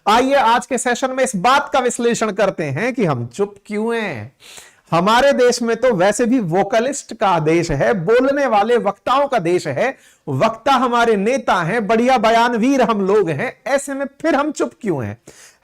आइए आज के सेशन में इस बात का विश्लेषण करते हैं कि हम चुप क्यों हैं। हमारे देश में तो वैसे भी वोकलिस्ट का देश है, बोलने वाले वक्ताओं का देश है। वक्ता हमारे नेता हैं, बढ़िया बयानवीर हम लोग हैं। ऐसे में फिर हम चुप क्यों हैं?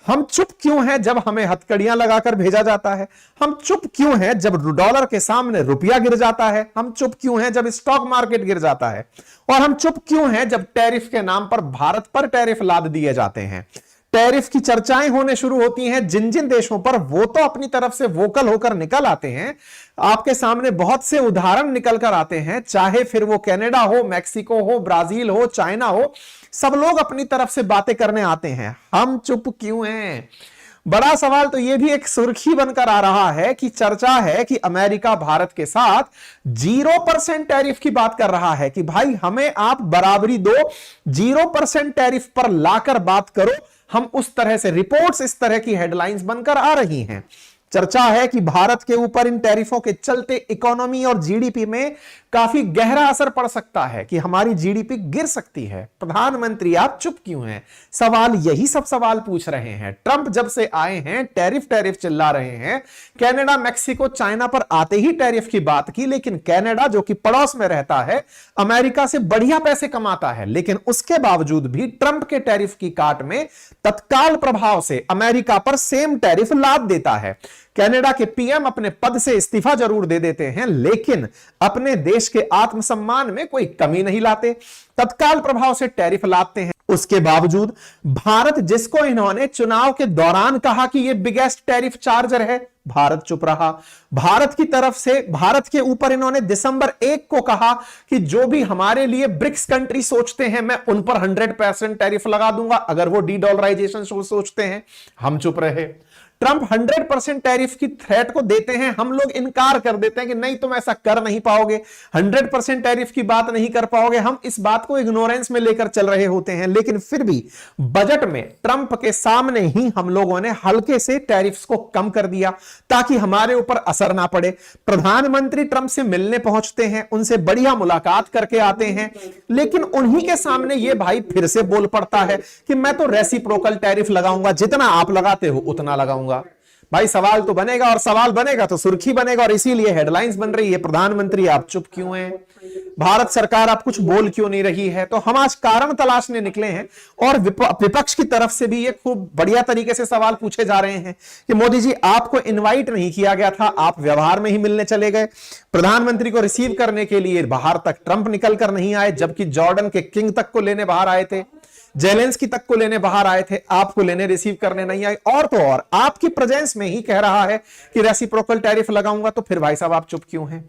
हम चुप क्यों हैं जब हमें हथकड़ियां लगाकर भेजा जाता है? हम चुप क्यों हैं जब डॉलर के सामने रुपया गिर जाता है? हम चुप क्यों हैं जब स्टॉक मार्केट गिर जाता है? और हम चुप क्यों हैं जब टैरिफ के नाम पर भारत पर टैरिफ लाद दिए जाते हैं? टैरिफ की चर्चाएं होने शुरू होती हैं जिन जिन देशों पर, वो तो अपनी तरफ से वोकल होकर निकल आते हैं। आपके सामने बहुत से उदाहरण निकल कर आते हैं, चाहे फिर वो कनाडा हो, मैक्सिको हो, ब्राजील हो, चाइना हो, सब लोग अपनी तरफ से बातें करने आते हैं। हम चुप क्यों हैं? बड़ा सवाल तो यह भी एक सुर्खी बनकर आ रहा है कि चर्चा है कि अमेरिका भारत के साथ 0% टैरिफ की बात कर रहा है कि भाई हमें आप बराबरी दो, 0% टैरिफ पर लाकर बात करो। हम उस तरह से रिपोर्ट्स, इस तरह की हेडलाइंस बनकर आ रही हैं। चर्चा है कि भारत के ऊपर इन टैरिफों के चलते इकोनॉमी और जीडीपी में काफी गहरा असर पड़ सकता है, कि हमारी जीडीपी गिर सकती है। प्रधानमंत्री आप चुप क्यों हैं? सवाल यही सब सवाल पूछ रहे हैं। ट्रंप जब से आए हैं टैरिफ टैरिफ चिल्ला रहे हैं। कनाडा, मैक्सिको, चाइना पर आते ही टैरिफ की बात की, लेकिन कनाडा जो कि पड़ोस में रहता है, अमेरिका से बढ़िया पैसे कमाता है, लेकिन उसके बावजूद भी ट्रंप के टैरिफ की काट में तत्काल प्रभाव से अमेरिका पर सेम टैरिफ लाद देता है। कनाडा के पीएम अपने पद से इस्तीफा जरूर दे देते हैं, लेकिन अपने देश के आत्मसम्मान में कोई कमी नहीं लाते, तत्काल प्रभाव से टैरिफ लादते हैं। उसके बावजूद भारत, जिसको इन्होंने चुनाव के दौरान कहा कि यह बिगेस्ट टैरिफ चार्जर है, भारत चुप रहा। भारत की तरफ से भारत के ऊपर इन्होंने दिसंबर 1 को कहा कि जो भी हमारे लिए ब्रिक्स कंट्री सोचते हैं मैं उन पर 100% टैरिफ लगा दूंगा अगर वो डी डॉलराइजेशन सोचते हैं। हम चुप रहे। ट्रंप 100% टैरिफ की थ्रेट को देते हैं, हम लोग इनकार कर देते हैं कि नहीं तुम ऐसा कर नहीं पाओगे, 100% टैरिफ की बात नहीं कर पाओगे। हम इस बात को इग्नोरेंस में लेकर चल रहे होते हैं, लेकिन फिर भी बजट में ट्रंप के सामने ही हम लोगों ने हल्के से टैरिफ्स को कम कर दिया ताकि हमारे ऊपर असर ना पड़े। प्रधानमंत्री ट्रंप से मिलने पहुंचते हैं, उनसे बढ़िया मुलाकात करके आते हैं, लेकिन उन्हीं के सामने ये भाई फिर से बोल पड़ता है कि मैं तो रेसिप्रोकल टैरिफ लगाऊंगा, जितना आप लगाते हो उतना लगाऊंगा। भाई सवाल तो बनेगा, और सवाल बनेगा तो सुर्खी बनेगा, और इसीलिए हेडलाइंस बन रही है प्रधानमंत्री आप चुप क्यों हैं? भारत सरकार आप कुछ बोल क्यों नहीं रही है? तो हम आज कारण तलाशने निकले हैं, और विपक्ष की तरफ से भी ये खूब बढ़िया तरीके से सवाल पूछे जा रहे हैं कि मोदी जी आपको इनवाइट नहीं किया गया था, आप व्यवहार में ही मिलने चले गए। प्रधानमंत्री को रिसीव करने के लिए बाहर तक ट्रंप निकल कर नहीं आए, जबकि जॉर्डन के किंग तक को लेने बाहर आए थे, जेलेंस्की तक को लेने बाहर आए थे, आपको लेने रिसीव करने नहीं आए। और तो और आपकी प्रेजेंस में ही कह रहा है कि रेसिप्रोकल टैरिफ लगाऊंगा, तो फिर भाई साहब आप चुप क्यों हैं?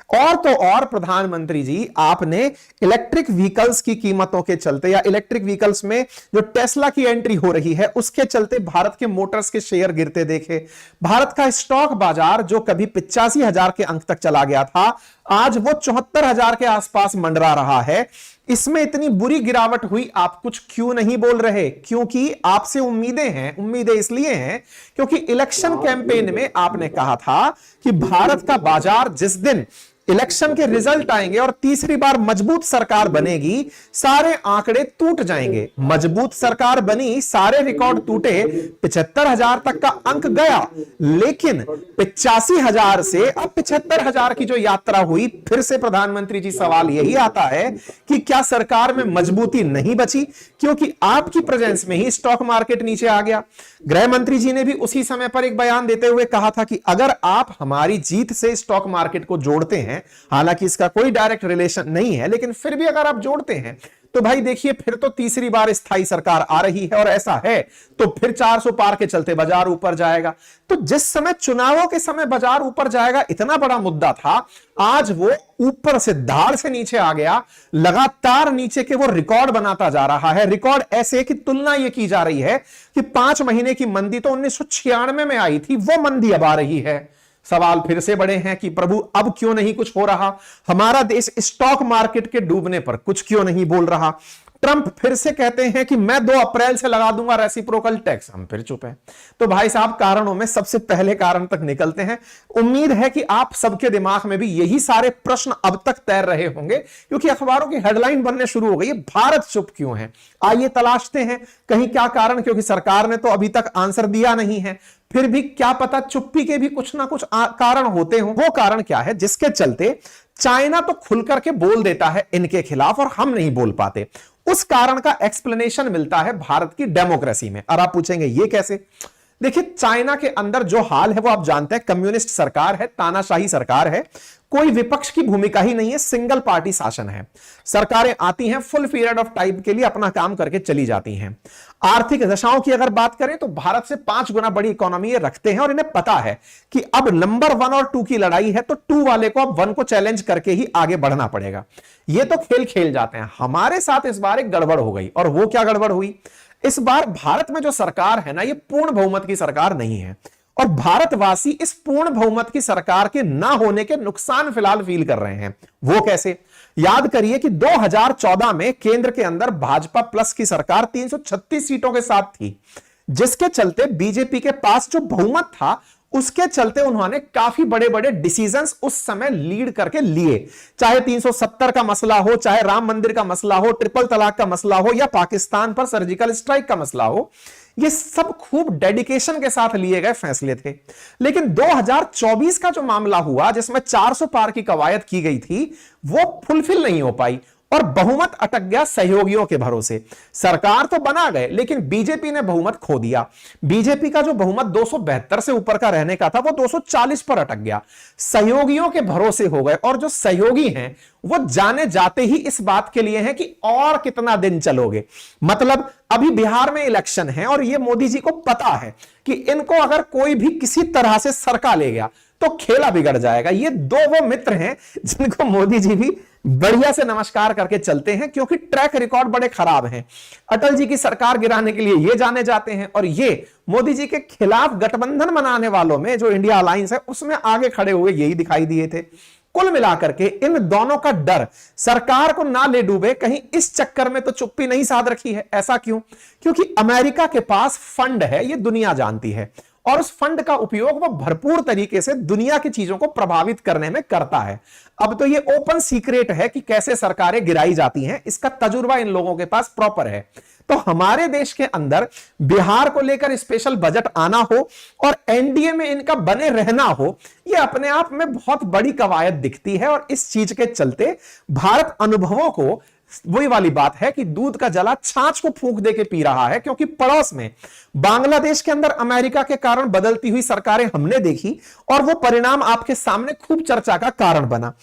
और तो और प्रधानमंत्री जी आपने इलेक्ट्रिक व्हीकल्स की कीमतों के चलते, या इलेक्ट्रिक व्हीकल्स में जो टेस्ला की एंट्री हो रही है उसके चलते भारत के मोटर्स के शेयर गिरते देखे। भारत का स्टॉक बाजार जो कभी 85,000 के अंक तक चला गया था, आज वो 74,000 के आसपास मंडरा रहा है। इसमें इतनी बुरी गिरावट हुई, आप कुछ क्यों नहीं बोल रहे? क्योंकि आपसे उम्मीदें हैं। उम्मीदें इसलिए हैं क्योंकि इलेक्शन कैंपेन में आपने कहा था कि भारत का बाजार जिस दिन इलेक्शन के रिजल्ट आएंगे और तीसरी बार मजबूत सरकार बनेगी, सारे आंकड़े टूट जाएंगे। मजबूत सरकार बनी, सारे रिकॉर्ड टूटे, 75,000 तक का अंक गया, लेकिन 85,000 से अब 75,000 की जो यात्रा हुई, फिर से प्रधानमंत्री जी सवाल यही आता है कि क्या सरकार में मजबूती नहीं बची? क्योंकि आपकी प्रेजेंस में ही स्टॉक मार्केट नीचे आ गया। गृह मंत्री जी ने भी उसी समय पर एक बयान देते हुए कहा था कि अगर आप हमारी जीत से स्टॉक मार्केट को जोड़ते हैं, हालांकि इसका कोई डायरेक्ट रिलेशन नहीं है, लेकिन फिर भी अगर आप जोड़ते हैं तो भाई देखिए फिर तो तीसरी बार स्थायी सरकार आ रही है, और ऐसा है तो फिर 400 पार के चलते बाजार ऊपर जाएगा। तो जिस समय चुनावों के समय बाजार ऊपर जाएगा, इतना बड़ा मुद्दा था, आज वो ऊपर से धाड़ से नीचे आ गया। लगातार नीचे के वो रिकॉर्ड बनाता जा रहा है। रिकॉर्ड ऐसे कि तुलना ये की जा रही है कि 5 महीने की मंदी तो 1996 में आई थी, वो मंदी अब आ रही है। सवाल फिर से बड़े हैं कि प्रभु अब क्यों नहीं कुछ हो रहा? हमारा देश स्टॉक मार्केट के डूबने पर कुछ क्यों नहीं बोल रहा? ट्रंप फिर से कहते हैं कि मैं 2 अप्रैल से लगा दूंगा रेसिप्रोकल टैक्स, हम फिर चुप हैं। तो भाई साहब, कारणों में सबसे पहले कारण तक निकलते हैं। उम्मीद है कि आप सबके दिमाग में भी यही सारे प्रश्न अब तक तैर रहे होंगे, क्योंकि अखबारों की हेडलाइन बनने शुरू हो गई है, भारत चुप क्यों है। आइए तलाशते हैं कहीं क्या कारण, क्योंकि सरकार ने तो अभी तक आंसर दिया नहीं है, फिर भी क्या पता चुप्पी के भी कुछ ना कुछ कारण होते हों। वो कारण क्या है जिसके चलते चाइना तो खुल करके बोल देता है इनके खिलाफ और हम नहीं बोल पाते? उस कारण का एक्सप्लेनेशन मिलता है भारत की डेमोक्रेसी में। और आप पूछेंगे ये कैसे? देखिए, चाइना के अंदर जो हाल है वो आप जानते हैं, कम्युनिस्ट सरकार है, तानाशाही सरकार है, कोई विपक्ष की भूमिका ही नहीं है, सिंगल पार्टी शासन है। सरकारें आती हैं, फुल पीरियड ऑफ टाइम के लिए अपना काम करके चली जाती हैं। आर्थिक दशाओं की अगर बात करें तो भारत से 5 गुना बड़ी इकोनॉमी ये रखते हैं, और इन्हें पता है कि अब नंबर 1 और 2 की लड़ाई है, तो 2 वाले को अब 1 को चैलेंज करके ही आगे बढ़ना पड़ेगा। ये तो खेल खेल जाते हैं। हमारे साथ इस बार एक गड़बड़ हो गई, और वो क्या गड़बड़ हुई? इस बार भारत में जो सरकार है ना, ये पूर्ण बहुमत की सरकार नहीं है, और भारतवासी इस पूर्ण बहुमत की सरकार के ना होने के नुकसान फिलहाल फील कर रहे हैं। वो कैसे? याद करिए कि 2014 में केंद्र के अंदर भाजपा प्लस की सरकार 336 सीटों के साथ थी, जिसके चलते बीजेपी के पास जो बहुमत था उसके चलते उन्होंने काफी बड़े बड़े डिसीजंस उस समय लीड करके लिए। चाहे 370 का मसला हो, चाहे राम मंदिर का मसला हो, ट्रिपल तलाक का मसला हो, या पाकिस्तान पर सर्जिकल स्ट्राइक का मसला हो, ये सब खूब डेडिकेशन के साथ लिए गए फैसले थे। लेकिन 2024 का जो मामला हुआ, जिसमें 400 पार की कवायद की गई थी, वो फुलफिल नहीं हो पाई और बहुमत अटक गया सहयोगियों के भरोसे। सरकार तो बना गए, लेकिन बीजेपी ने बहुमत खो दिया। बीजेपी का जो बहुमत 272 से ऊपर का रहने का था, वो 240 पर अटक गया। सहयोगियों के भरोसे हो गए, और जो सहयोगी हैं वो जाने जाते ही इस बात के लिए हैं कि और कितना दिन चलोगे। मतलब अभी बिहार में इलेक्शन है, और ये मोदी जी को पता है कि इनको अगर कोई भी किसी तरह से सरका ले गया तो खेला बिगड़ जाएगा। ये 2 वो मित्र हैं जिनको मोदी जी भी बढ़िया से नमस्कार करके चलते हैं, क्योंकि ट्रैक रिकॉर्ड बड़े खराब हैं। अटल जी की सरकार गिराने के लिए ये जाने जाते हैं, और ये मोदी जी के खिलाफ गठबंधन बनाने वालों में जो इंडिया अलायंस है उसमें आगे खड़े हुए यही दिखाई दिए थे। कुल मिलाकर के इन दोनों का डर सरकार को ना ले डूबे कहीं, इस चक्कर में तो चुप्पी नहीं साध रखी है। ऐसा क्यों? क्योंकि अमेरिका के पास फंड है, ये दुनिया जानती है, और उस फंड का उपयोग वो भरपूर तरीके से दुनिया की चीजों को प्रभावित करने में करता है। अब तो ये ओपन सीक्रेट है कि कैसे सरकारें गिराई जाती हैं, इसका तजुर्बा इन लोगों के पास प्रॉपर है। तो हमारे देश के अंदर बिहार को लेकर स्पेशल बजट आना हो और एनडीए में इनका बने रहना हो, यह अपने आप में बहुत बड़ी कवायद दिखती है। और इस चीज के चलते भारत अनुभवों को, वही वाली बात है कि दूध का जला छाछ को फूंक दे के पी रहा है, क्योंकि पड़ोस में बांग्लादेश के अंदर अमेरिका के कारण बदलती हुई सरकारें हमने देखी, और वो परिणाम आपके सामने खूब चर्चा का कारण बना।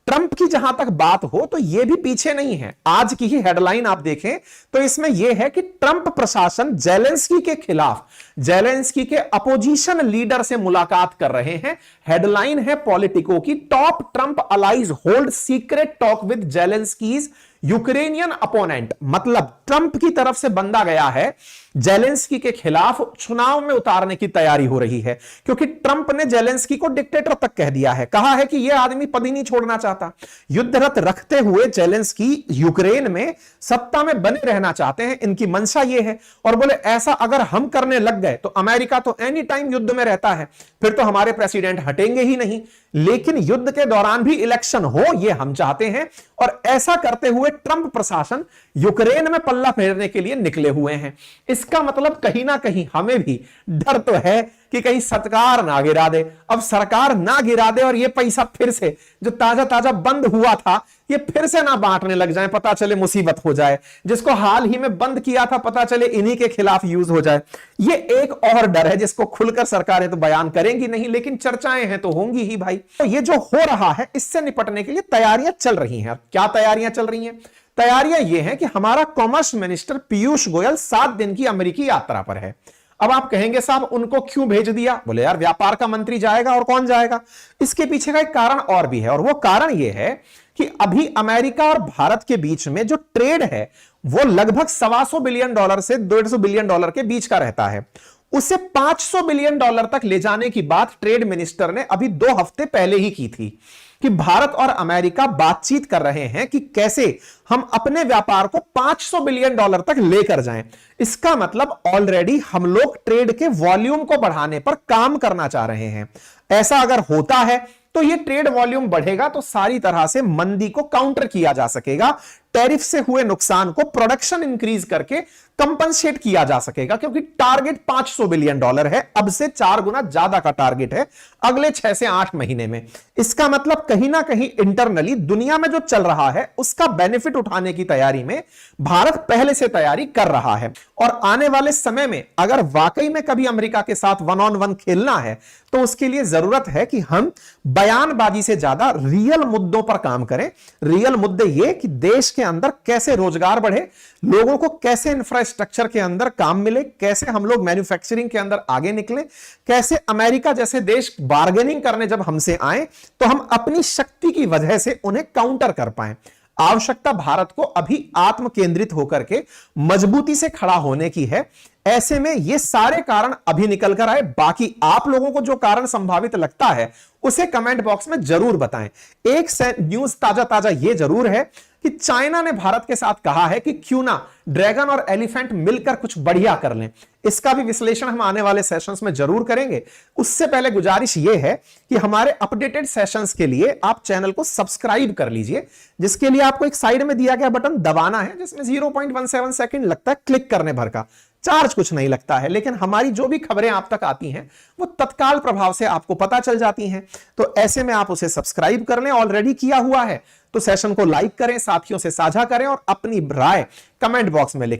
ट्रंप की जहां तक बात हो तो यह भी पीछे नहीं है। आज की ही हेडलाइन आप देखें तो इसमें यह है कि ट्रंप प्रशासन जेलेंस्की के खिलाफ, जेलेंस्की के अपोजिशन लीडर से मुलाकात कर रहे हैं। हेडलाइन है पॉलिटिको की, top Trump allies hold secret talk with Zelensky's Ukrainian opponent. मतलब ट्रंप की तरफ से बंदा गया है, जेलेंस्की के खिलाफ चुनाव में उतारने की तैयारी हो रही है, क्योंकि ट्रंप ने जेलेंस्की को डिक्टेटर तक कह दिया है। कहा है कि यह आदमी पद ही नहीं छोड़ना चाहता। युद्धरत रखते हुए जेलेंस्की यूक्रेन में सत्ता में बने रहना चाहते हैं, इनकी मंशा यह है। और बोले ऐसा अगर हम करने लग गए तो अमेरिका तो एनी टाइम युद्ध में रहता है, फिर तो हमारे प्रेसिडेंट हटेंगे ही नहीं। लेकिन युद्ध के दौरान भी इलेक्शन हो, यह हम चाहते हैं। और ऐसा करते हुए ट्रंप प्रशासन यूक्रेन में पल्ला फेरने के लिए निकले हुए हैं। इसका मतलब कहीं ना कहीं हमें भी डर तो है कि कहीं सरकार ना गिरा दे। अब सरकार ना गिरा दे और ये पैसा फिर से जो ताजा ताजा बंद हुआ था ये फिर से ना बांटने लग जाए, पता चले मुसीबत हो जाए। जिसको हाल ही में बंद किया था पता चले इन्हीं के खिलाफ यूज हो जाए। ये एक और डर है जिसको खुलकर सरकारें तो बयान करेंगी नहीं, लेकिन चर्चाएं हैं तो होंगी ही भाई। तो ये जो हो रहा है इससे निपटने के लिए तैयारियां चल रही हैं। क्या तैयारियां चल रही हैं? तैयारियां ये हैं कि हमारा कॉमर्स मिनिस्टर पीयूष गोयल 7 दिन की अमेरिकी यात्रा पर है। अब आप कहेंगे साहब उनको क्यों भेज दिया? बोले यार व्यापार का मंत्री जाएगा और कौन जाएगा। इसके पीछे का एक कारण और भी है, और वो कारण ये है कि अभी अमेरिका और भारत के बीच में जो ट्रेड है वो लगभग $125 बिलियन से $150 बिलियन के बीच का रहता है। उसे $500 बिलियन तक ले जाने की बात ट्रेड मिनिस्टर ने अभी 2 हफ्ते पहले ही की थी। कि भारत और अमेरिका बातचीत कर रहे हैं कि कैसे हम अपने व्यापार को $500 बिलियन तक लेकर जाएं। इसका मतलब ऑलरेडी हम लोग ट्रेड के वॉल्यूम को बढ़ाने पर काम करना चाह रहे हैं। ऐसा अगर होता है तो ये ट्रेड वॉल्यूम बढ़ेगा तो सारी तरह से मंदी को काउंटर किया जा सकेगा, टैरिफ से हुए नुकसान को प्रोडक्शन इंक्रीज करके कंपनसेट किया जा सकेगा, क्योंकि टारगेट $500 बिलियन है, अब से 4 गुना ज्यादा का टारगेट है अगले 6 से 8 महीने में। इसका मतलब कहीं ना कहीं इंटरनली दुनिया में जो चल रहा है उसका बेनिफिट उठाने की तैयारी में भारत पहले से तैयारी कर रहा है। और आने वाले समय में अगर वाकई में कभी अमेरिका के साथ 1-on-1 खेलना है तो उसके लिए जरूरत है कि हम बयानबाजी से ज्यादा रियल मुद्दों पर काम करें। रियल मुद्दे ये कि देश के अंदर कैसे रोजगार बढ़े, लोगों को कैसे इंफ्रास्ट्रक्चर के अंदर काम मिले, कैसे हम लोग मैन्युफैक्चरिंग के अंदर आगे निकले, कैसे अमेरिका जैसे देश बार्गेनिंग करने जब हमसे आए तो हम अपनी शक्ति की वजह से उन्हें काउंटर कर पाए। आवश्यकता भारत को अभी आत्म केंद्रित होकर के मजबूती से खड़ा होने की है। ऐसे में ये सारे कारण अभी निकल कर आए। बाकी आप लोगों को जो कारण संभावित लगता है उसे कमेंट बॉक्स में जरूर बताएं। एक न्यूज ताजा ये जरूर है कि चाइना ने भारत के साथ कहा है कि क्यों ना ड्रैगन और एलिफेंट मिलकर कुछ बढ़िया कर लें। इसका भी विश्लेषण हम आने वाले सेशंस में जरूर करेंगे। उससे पहले गुजारिश यह है कि हमारे अपडेटेड सेशंस के लिए आप चैनल को सब्सक्राइब कर लीजिए, जिसके लिए आपको एक साइड में दिया गया बटन दबाना है, जिसमें 0.17 सेकंड लगता है क्लिक करने भर का। चार्ज कुछ नहीं लगता है, लेकिन हमारी जो भी खबरें आप तक आती हैं वो तत्काल प्रभाव से आपको पता चल जाती हैं। तो ऐसे में आप उसे सब्सक्राइब कर लें। ऑलरेडी किया हुआ है तो सेशन को लाइक करें, साथियों से साझा करें और अपनी राय कमेंट बॉक्स में लिखें।